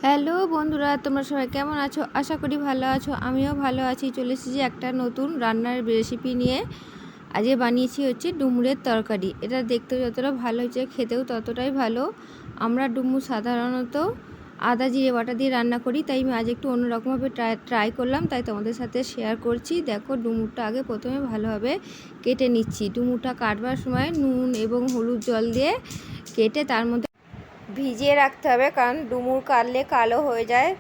Hello বন্ধুরা, তোমরা সবাই কেমন আছো? আশা করি ভালো আছো। আমিও ভালো আছি। চলে এসেছি একটা নতুন রান্নার রেসিপি নিয়ে। আজকে বানিয়েছি হচ্ছে ডুমুরের তরকারি। এটা দেখতে যতটা ভালো হচ্ছে খেতেও ততটাই ভালো। আমরা ডুমুর সাধারণত আদা জিরে বাটা দিয়ে রান্না করি, তাই আমি আজ একটু অন্যরকমভাবে ট্রাই করলাম, তাই তোমাদের সাথে শেয়ার করছি। দেখো, ডুমুরটা আগে প্রথমে ভালোভাবে কেটে নিচ্ছি। ডুমুরটা কাটবার সময় নুন এবং হলুদ জল দিয়ে কেটে তার মধ্যে ভিজিয়ে রাখতে হবে, কারণ ডুমুর কাটলে কালো হয়ে যায়।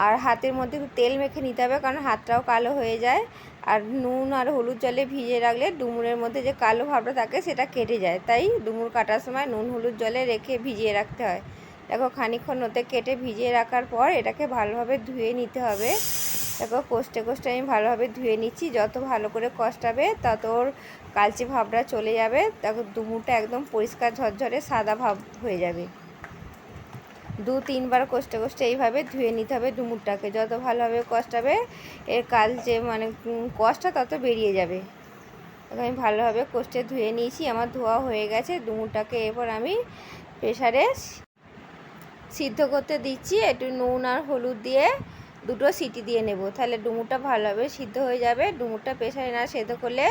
আর হাতের মধ্যে তেল মেখে নিতে হবে, কারণ হাতটাও কালো হয়ে যায়। আর নুন আর হলুদ জলে ভিজিয়ে রাখলে ডুমুরের মধ্যে যে কালো ভাবটা থাকে সেটা কেটে যায়। তাই ডুমুর কাটার সময় নুন হলুদ জলে রেখে ভিজিয়ে রাখতে হয়। দেখো, খানিকক্ষণ ওতে কেটে ভিজিয়ে রাখার পর এটাকে ভালোভাবে ধুয়ে নিতে হবে। দেখো, কষতে কষতে আমি ভালোভাবে ধুয়ে নিচ্ছি। যত ভালো করে কষাবে তত ওর কালচে ভাবটা চলে যাবে। দেখো, ডুমুরটা একদম পরিষ্কার ঝরঝরে সাদা ভাব হয়ে যাবে। 2-3 বার কষতে কষতে এইভাবে ধুয়ে নিতে হবে ডুমুরটাকে। যত ভালোভাবে কষাবে এর কালচে কষটা তত বেরিয়ে যাবে। আমি ভালোভাবে কষতে ধুয়ে নিয়েছি, আমার ধোয়া হয়ে গেছে। ডুমুরটাকে এরপর আমি প্রেসারে সিদ্ধ করতে দিচ্ছি। একটু নুন আর হলুদ দিয়ে 2টো সিটি দিয়ে নেব, তাহলে ডুমুরটা ভালোভাবে সিদ্ধ হয়ে যাবে। ডুমুরটা প্রেসারে না সেদ্ধ করলে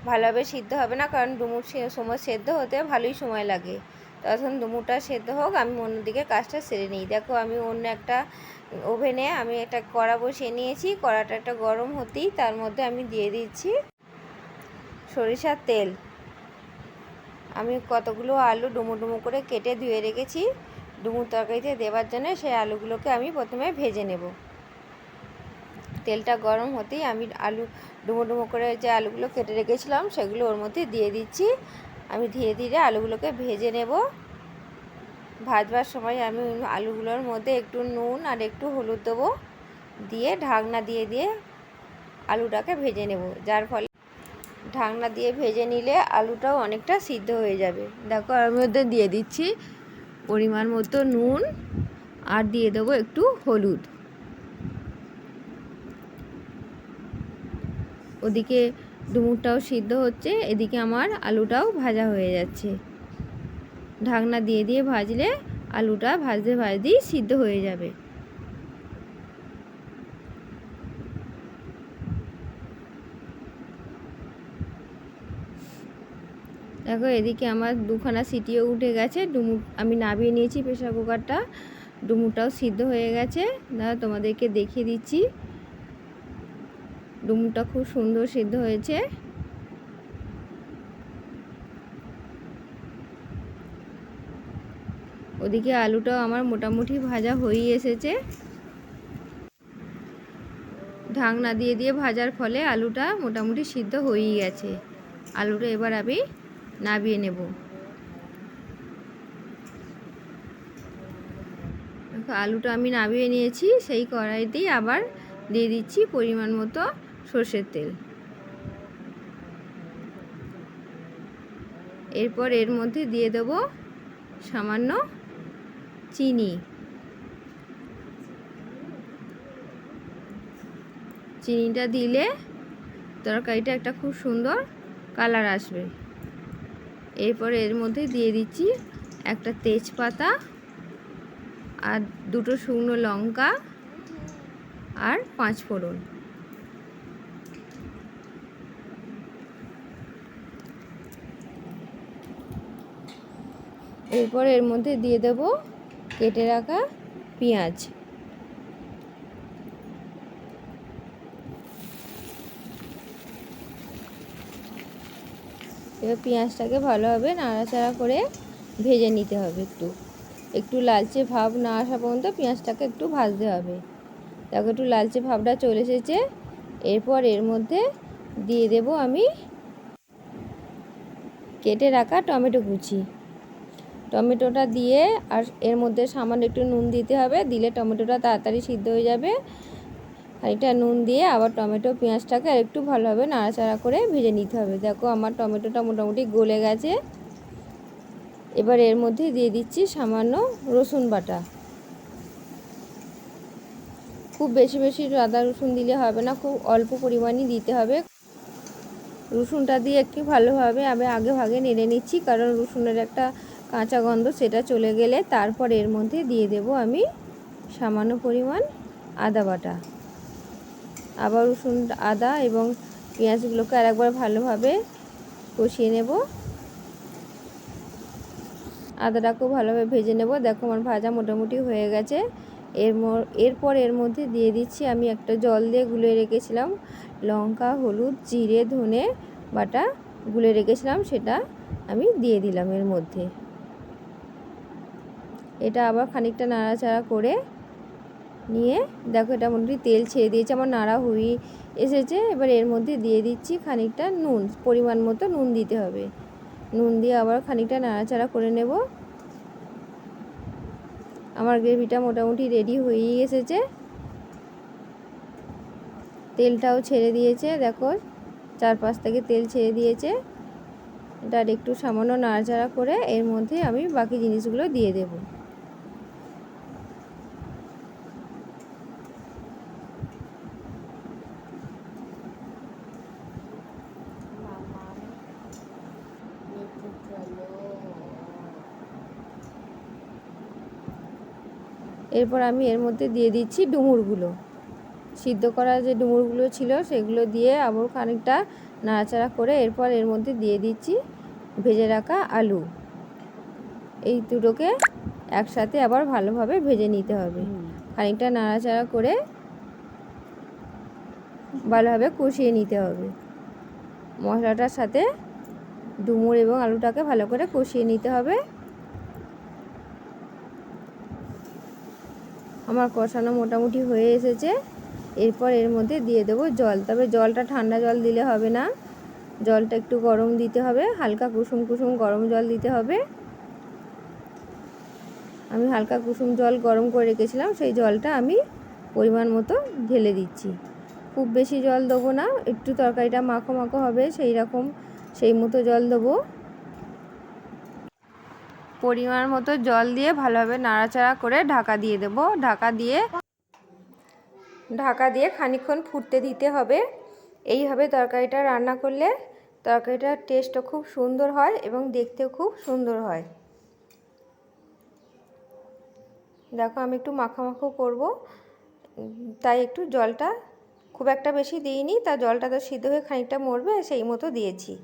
ভালোভাবে সিদ্ধ হবে না, কারণ ডুমুর সময় সেদ্ধ হতে ভালোই সময় লাগে। তখন ডুমুরটা সেদ্ধ হোক, আমি অন্যদিকে কাজটা সেরে নিই। দেখো, আমি অন্য একটা ওভেনে আমি একটা কড়া বসিয়ে নিয়েছি। কড়াটা একটা গরম হতেই তার মধ্যে আমি দিয়ে দিচ্ছি সরিষার তেল। আমি কতগুলো আলু ডুমো ডুমো করে কেটে ধুয়ে রেখেছি ডুমুর তরকারিতে দেওয়ার জন্য। সেই আলুগুলোকে আমি প্রথমে ভেজে নেব। তেলটা গরম হতেই আমি আলু ডুমো ডুমো করে যে আলুগুলো কেটে রেখেছিলাম সেগুলো ওর মধ্যে দিয়ে দিচ্ছি। আমি ধীরে ধীরে আলুগুলোকে ভেজে নেব। ভাজবার সময় আমি আলুগুলোর মধ্যে একটু নুন আর একটু হলুদ দেবো, দিয়ে ঢাকনা দিয়ে দিয়ে আলুটাকে ভেজে নেব। যার ফলে ঢাকনা দিয়ে ভেজে নিলে আলুটাও অনেকটা সিদ্ধ হয়ে যাবে। দেখো, এর মধ্যে দিয়ে দিচ্ছি পরিমাণ মতো নুন আর দিয়ে দেবো একটু হলুদ। ওদিকে ডুমুরটাও সিদ্ধ হচ্ছে, এদিকে আমার আলুটাও ভাজা হয়ে যাচ্ছে। ঢাকনা দিয়ে দিয়ে ভাজলে আলুটা ভাজতে ভাজতেই সিদ্ধ হয়ে যাবে। দেখো, এদিকে আমার 2খানা সিটিও উঠে গেছে। ডুমুর আমি নামিয়ে নিয়েছি প্রেসার কুকারটা। ডুমুরটাও সিদ্ধ হয়ে গেছে। দাদা, তোমাদেরকে দেখিয়ে দিচ্ছি। ডুমুরটা খুব সুন্দর সিদ্ধ হয়েছে। ওদিকে আলুটাও আমার মোটামুটি ভাজা হয়েই এসেছে। ঢাকনা দিয়ে দিয়ে ভাজার ফলে আলুটা মোটামুটি সিদ্ধ হয়েই গেছে। আলুটা এবার আমি নামিয়ে নেব। আলুটা আমি নামিয়ে নিয়েছি। সেই কড়াইতেই আবার দিয়ে দিচ্ছি পরিমাণ মতো সর্ষের তেল। এরপর এর মধ্যে দিয়ে দেব সামান্য চিনি। চিনিটা দিলে তরকারিটা একটা খুব সুন্দর কালার আসবে। এরপর এর মধ্যে দিয়ে দিচ্ছি একটা তেজপাতা আর 2টো শুকনো লঙ্কা আর 5 ফোড়ন। এরপর এর মধ্যে দিয়ে দেব কেটে রাখা পেঁয়াজ। এবার পেঁয়াজটাকে ভালোভাবে নাড়াচাড়া করে ভেজে নিতে হবে। একটু লালচে ভাব না আসা পর্যন্ত পেঁয়াজটাকে একটু ভাজতে হবে। দেখো, একটু লালচে ভাবটা চলে এসেছে। এরপর এর মধ্যে দিয়ে দেব আমি কেটে রাখা টমেটো কুচি। টমেটোটা দিয়ে আর এর মধ্যে সামান্য একটু নুন দিতে হবে, দিলে টমেটোটা তাড়াতাড়ি সিদ্ধ হয়ে যাবে। খানিকটা নুন দিয়ে আবার টমেটো পেঁয়াজটাকে আর একটু ভালোভাবে নাড়াচাড়া করে ভেজে নিতে হবে। দেখো, আমার টমেটোটা মোটামুটি গলে গেছে। এবার এর মধ্যে দিয়ে দিচ্ছি সামান্য রসুন বাটা। খুব বেশি বেশি আদা রসুন দিলে হবে না, খুব অল্প পরিমাণই দিতে হবে। রসুনটা দিয়ে একটু ভালোভাবে আমি আগে ভাগে নেড়ে নিচ্ছি, কারণ রসুনের একটা কাঁচা গন্ধ সেটা চলে গেলে তারপর এর মধ্যে দিয়ে দেব আমি সামান্য পরিমাণ আদা বাটা। আবার রসুন, আদা এবং পেঁয়াজগুলোকে আরেকবার ভালোভাবে কষিয়ে নেব। আদাটাকেও ভালোভাবে ভেজে নেব। দেখো আমার ভাজা মোটামুটি হয়ে গেছে। এরপর এর মধ্যে দিয়ে দিচ্ছি আমি একটা জল দিয়ে গুলে রেখেছিলাম লঙ্কা, হলুদ, জিরে, ধনে বাটা গুলে রেখেছিলাম, সেটা আমি দিয়ে দিলাম এর মধ্যে। এটা আবার খানিকটা নাড়াচাড়া করে নিয়ে দেখো এটা মোটামুটি তেল ছেড়ে দিয়েছে, আমার নাড়া হয়ে এসেছে। এবার এর মধ্যে দিয়ে দিচ্ছি খানিকটা নুন, পরিমাণ মতো নুন দিতে হবে। নুন দিয়ে আবার খানিকটা নাড়াচাড়া করে নেব। আমার গ্রেভিটা মোটামুটি রেডি হয়েই এসেছে। তেলটাও ছেড়ে দিয়েছে, দেখো চারপাশ থেকে তেল ছেড়ে দিয়েছে। এটা আর একটু সামান্য নাড়াচাড়া করে এর মধ্যে আমি বাকি জিনিসগুলো দিয়ে দেব। এরপর আমি এর মধ্যে দিয়ে দিচ্ছি ডুমুরগুলো, সিদ্ধ করা যে ডুমুরগুলো ছিল সেগুলো দিয়ে আবার খানিকটা নাড়াচাড়া করে এরপর এর মধ্যে দিয়ে দিচ্ছি ভেজে রাখা আলু। এই দুটোকে একসাথে আবার ভালোভাবে ভেজে নিতে হবে। খানিকটা নাড়াচাড়া করে ভালোভাবে কষিয়ে নিতে হবে। মশলাটার সাথে ডুমুর এবং আলুটাকে ভালো করে কষিয়ে নিতে হবে। আমার কষানো মোটামুটি হয়ে এসেছে। এরপর এর মধ্যে দিয়ে দেবো জল, তবে জলটা ঠান্ডা জল দিলে হবে না, জলটা একটু গরম দিতে হবে, হালকা কুসুম কুসুম গরম জল দিতে হবে। আমি হালকা কুসুম জল গরম করে রেখেছিলাম, সেই জলটা আমি পরিমাণ মতো ঢেলে দিচ্ছি। খুব বেশি জল দেবো না, একটু তরকারিটা মাখো মাখো হবে সেই মতো জল দেবো। পরিমাণ মতো জল দিয়ে ভালোভাবে নাড়াচাড়া করে ঢাকা দিয়ে দেবো। ঢাকা দিয়ে খানিকক্ষণ ফুটতে দিতে হবে। এইভাবে তরকারিটা রান্না করলে তরকারিটার টেস্টও খুব সুন্দর হয় এবং দেখতেও খুব সুন্দর হয়। দেখো আমি একটু মাখো মাখো করবো, তাই একটু জলটা খুব একটা বেশি দিইনি, তা জলটা তো সিদ্ধ হয়ে খানিকটা মরবে সেই মতো দিয়েছি।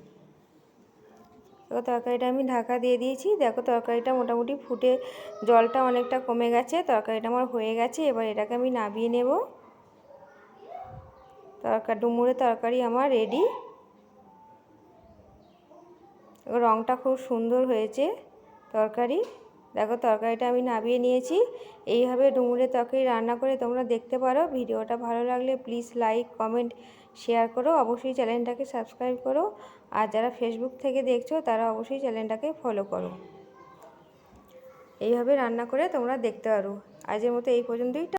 দেখো তরকারিটা আমি ঢাকা দিয়ে দিয়েছি। দেখো তরকারিটা মোটামুটি ফুটে জলটা অনেকটা কমে গেছে, তরকারিটা আমার হয়ে গেছে। এবার এটাকে আমি নামিয়ে নেব। ডুমুরের তরকারি আমার রেডি। রঙটা খুব সুন্দর হয়েছে তরকারি। দেখো তরকারিটা আমি নামিয়ে নিয়েছি। এইভাবে ডুমুরের তরকারি রান্না করে তোমরা দেখতে পারো। ভিডিওটা ভালো লাগলে প্লিজ লাইক, কমেন্ট, শেয়ার করো। অবশ্যই চ্যানেলটাকে সাবস্ক্রাইব করো। আর যারা ফেসবুক থেকে দেখছো তারা অবশ্যই চ্যানেলটাকে ফলো করো। এইভাবে রান্না করে তোমরা দেখতে পারো। আজকের মতো এই পর্যন্তই।